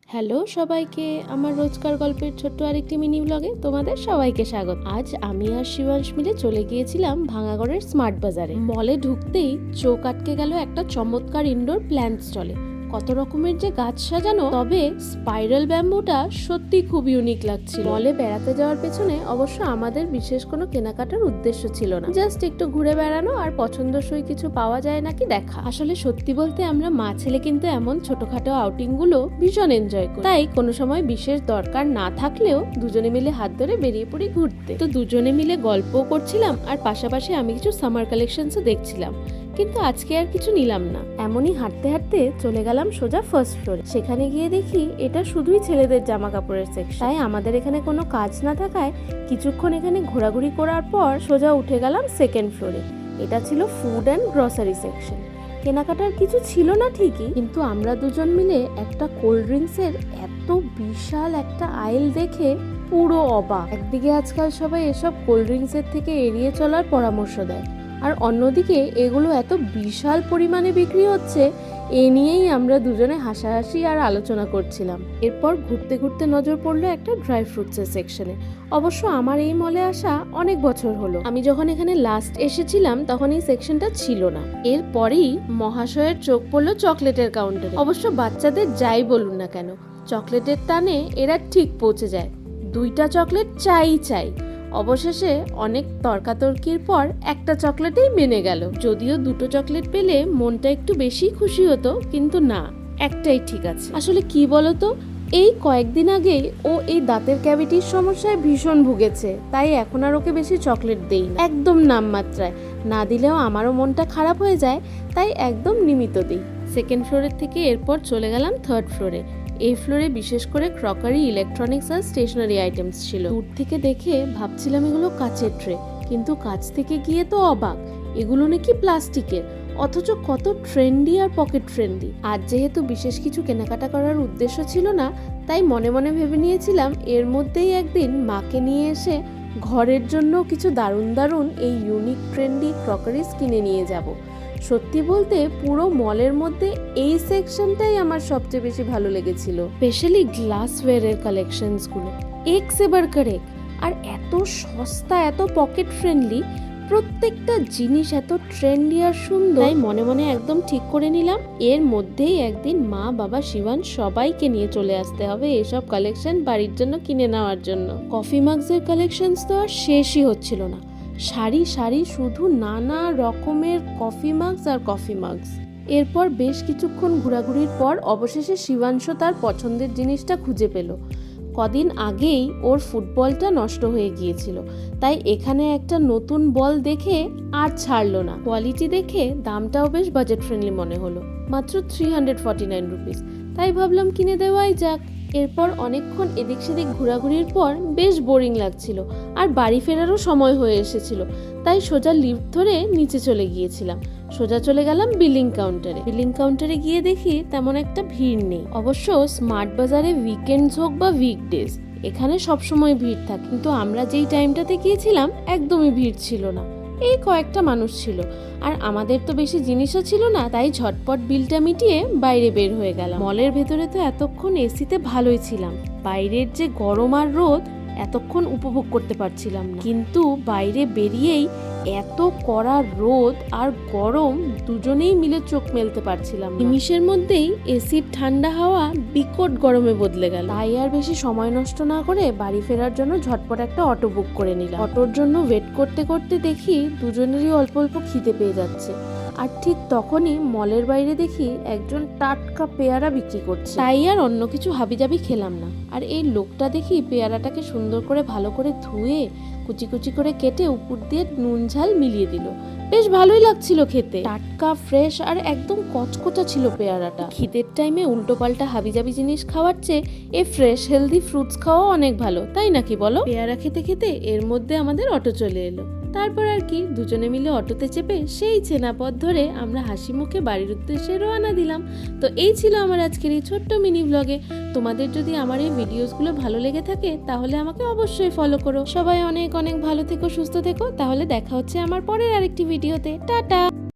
Hello সবাইকে, আমার রোজকার গল্পের ছোট্ট আরেকটি মিনি ব্লগে তোমাদের সবাইকে স্বাগত। আজ আমি আর শিবাংশ মিলে চলে গিয়েছিলাম ভাঙাগড়ের স্মার্ট বাজারে। মলে ঢুকতেই চোখ আটকে গেল একটা চমৎকার ইনডোর প্ল্যান্ট স্টলে। কত রকমের যে গাছ সাজানো, তবে স্পাইরাল ব্যাম্বুটা সত্যি খুব ইউনিক লাগছিল। মলে বেড়াতে যাওয়ার পেছনে অবশ্য আমাদের বিশেষ কোনো কেনাকাটার উদ্দেশ্য ছিল না, জাস্ট একটু ঘুরে বেড়ানো আর পছন্দসই কিছু পাওয়া যায় নাকি দেখা। আসলে সত্যি বলতে আমরা মা ছেলে কিন্তু এমন ছোটখাটো আউটিং গুলো ভীষণ এনজয় করি, তাই কোনো সময় বিশেষ দরকার না থাকলেও দুজনে মিলে হাত ধরে বেরিয়ে পড়ি ঘুরতে। তো দুজনে মিলে গল্পও করছিলাম আর পাশাপাশি আমি কিছু সামার কালেকশনসও দেখছিলাম, কিন্তু আজকে আর কিছু নিলাম না। এমনই হাঁটতে হাঁটতে চলে গেলাম সোজা ফার্স্ট ফ্লোরে। সেখানে গিয়ে দেখি এটা শুধুই ছেলেদের জামা কাপড়ের সেকশন। তাই আমাদের এখানে কোনো কাজ না থাকায় কিছুক্ষণ এখানে ঘোরাঘুরি করার পর সোজা উঠে গেলাম সেকেন্ড ফ্লোরে। এটা ছিল ফুড অ্যান্ড গ্রসারি সেকশন। কেনাকাটার কিছু ছিল না ঠিকই, কিন্তু আমরা দুজন মিলে একটা কোল্ড ড্রিঙ্কসের এত বিশাল একটা আইল দেখে পুরো অবাক। একদিকে আজকাল সবাই এসব কোল্ড ড্রিঙ্কসের থেকে এড়িয়ে চলার পরামর্শ দেয়, আর অন্যদিকে এগুলো এত বিশাল পরিমাণে বিক্রি হচ্ছে, এ নিয়েই আমরা দুজনে হাসাহাসি আর আলোচনা করছিলাম। এরপর ঘুরতে ঘুরতে নজর পড়লো একটা ড্রাই ফ্রুটসের সেকশনে। অবশ্য আমার এই মলে আসা অনেক বছর হলো। আমি যখন এখানে লাস্ট এসেছিলাম তখন এই সেকশনটা ছিল না। এরপরেই মহাশয়ের চোখ পড়লো চকলেটের কাউন্টারে। অবশ্য বাচ্চাদের যাই বলুন না কেন, চকলেটের টানে এরা ঠিক পৌঁছে যায়। 2টা চকলেট চাই। অবশেষে অনেক তর্কাতর্কির পর একটা চকলেটেই মেনে গেল। যদিও 2টো চকলেট পেলে মনটা একটু বেশি খুশি হতো, কিন্তু না, একটাই ঠিক আছে। আসলে কি বলতো, এই কয়েকদিন আগে ও এই দাঁতের ক্যাভিটির সমস্যায় ভীষণ ভুগেছে, তাই এখন আর ওকে বেশি চকলেট দেই না, একদম নামমাত্রায়। না দিলেও আমারও মনটা খারাপ হয়ে যায়, তাই একদম নিমিত দিই। সেকেন্ড ফ্লোরের থেকে এরপর চলে গেলাম থার্ড ফ্লোরে। এই ফ্লোরে বিশেষ করে ক্রকারি, ইলেকট্রনিক্স আর স্টেশনারি আইটেমস ছিল। দূর থেকে দেখে ভাবছিলাম এগুলো কাচের ট্রে, কিন্তু কাছ থেকে গিয়ে তো অবাক, এগুলো নাকি প্লাস্টিকের, অথচ কত ট্রেন্ডি আর পকেট ফ্রেন্ডলি। আজ যেহেতু বিশেষ কিছু কেনাকাটা করার উদ্দেশ্য ছিল না, তাই মনে মনে ভেবে নিয়েছিলাম এর মধ্যেই একদিন মাকে নিয়ে এসে ঘরের জন্য কিছু দারুণ এই ইউনিক ট্রেন্ডি ক্রকারিজ কিনে নিয়ে যাব। সত্যি বলতে পুরো মলের মধ্যে এই সেকশনটাই আমার সবচেয়ে বেশি ভালো লেগেছিল, স্পেশালি গ্লাসওয়্যারের কালেকশনসগুলো এক সে বাড়কর এক। আর এত সস্তা, এত পকেট ফ্রেন্ডলি, প্রত্যেকটা জিনিস এত ট্রেন্ডি আর সুন্দর। তাই মনে মনে একদম ঠিক করে নিলাম এর মধ্যেই একদিন মা, বাবা, শিবান সবাইকে নিয়ে চলে আসতে হবে এসব কালেকশন বাড়ির জন্য কিনে নেওয়ার জন্য। কফি মাগসের কালেকশনস তো আর শেষই হচ্ছিল না, সারি শুধু নানা রকমের কফি মাগস আর কফি মাগস। এরপর বেশ কিছুক্ষণ ঘোরাঘুরির পর অবশেষে শিবাংশ তার পছন্দের জিনিসটা খুঁজে পেল। কদিন আগেই ওর ফুটবলটা নষ্ট হয়ে গিয়েছিল, তাই এখানে একটা নতুন বল দেখে আর ছাড়লো না। কোয়ালিটি দেখে দামটাও বেশ বাজেট ফ্রেন্ডলি মনে হলো, মাত্র 349 রুপিস। তাই ভাবলাম কিনে দেওয়াই যাক। এরপর অনেকক্ষণ এদিক সেদিক ঘোরাঘুরির পর বেশ বোরিং লাগছিল আর বাড়ি ফেরারও সময় হয়ে এসেছিল, তাই সোজা লিফট ধরে নিচে চলে গিয়েছিলাম। সোজা চলে গেলাম বিলিং কাউন্টারে গিয়ে দেখি তেমন একটা ভিড় নেই। অবশ্য স্মার্ট বাজারে উইকেন্ডস হোক বা উইকডেজ, এখানে সবসময় ভিড় থাকে, কিন্তু আমরা যেই টাইমটাতে গিয়েছিলাম একদমই ভিড় ছিল না, এই কয়েকটা মানুষ ছিল। আর আমাদের তো বেশি জিনিসও ছিল না, তাই ঝটপট বিলটা মিটিয়ে বাইরে বের হয়ে গেলাম। মলের ভেতরে তো এতক্ষণ এসিতে ভালোই ছিলাম, বাইরের যে গরম আর রোদ এতক্ষণ উপভোগ করতে পারছিলাম না, কিন্তু বাইরে বেরিয়েই এত কড়া রোদ আর গরম দুজনেই মিলে চোখ মেলতে পারছিলাম না। নিমিষের মধ্যেই এসির ঠান্ডা হাওয়া বিকট গরমে বদলে গেল। তাই আর বেশি সময় নষ্ট না করে বাড়ি ফেরার জন্য ঝটপট একটা অটো বুক করে নিলাম। অটোর জন্য ওয়েট করতে করতে দেখি দুজনেরই অল্প অল্প খিদে পেয়ে যাচ্ছে, আর ঠিক তখনই মলের বাইরে দেখি একজন টাটকা পেয়ারা বিক্রি করছে। তাই আর অন্য কিছু হাবিজাবি খেলাম না, আর এই লোকটা দেখি পেয়ারাটাকে সুন্দর করে ভালো করে ধুয়ে কুচি কুচি করে কেটে উপর দিয়ে নুন ঝাল মিলিয়ে দিল। বেশ ভালোই লাগছিল খেতে, টাটকা ফ্রেশ আর একদম কচকচা ছিল পেয়ারাটা। খিদের টাইমে উল্টো পাল্টা হাবিজাবি জিনিস খাওয়ার চেয়ে এই ফ্রেশ হেলদি ফ্রুটস খাওয়া অনেক ভালো, তাই নাকি বলো? পেয়ারা খেতে খেতে এর মধ্যে আমাদের অটো চলে এলো। তারপর আর কি, দুজনে মিলে অটোতে চেপে সেই চেনা পথ ধরে আমরা হাসি মুখে বাড়ির উদ্দেশ্যে রওনা দিলাম। তো এই ছিল আমার আজকের এই ছোট্ট মিনি ব্লগে। তোমাদের যদি আমার এই ভিডিওসগুলো ভালো লেগে থাকে তাহলে আমাকে অবশ্যই ফলো করো। সবাই অনেক ভালো থেকো, সুস্থ থেকো। তাহলে দেখা হচ্ছে আমার পরের আরেকটি ভিডিওতে। টাটা।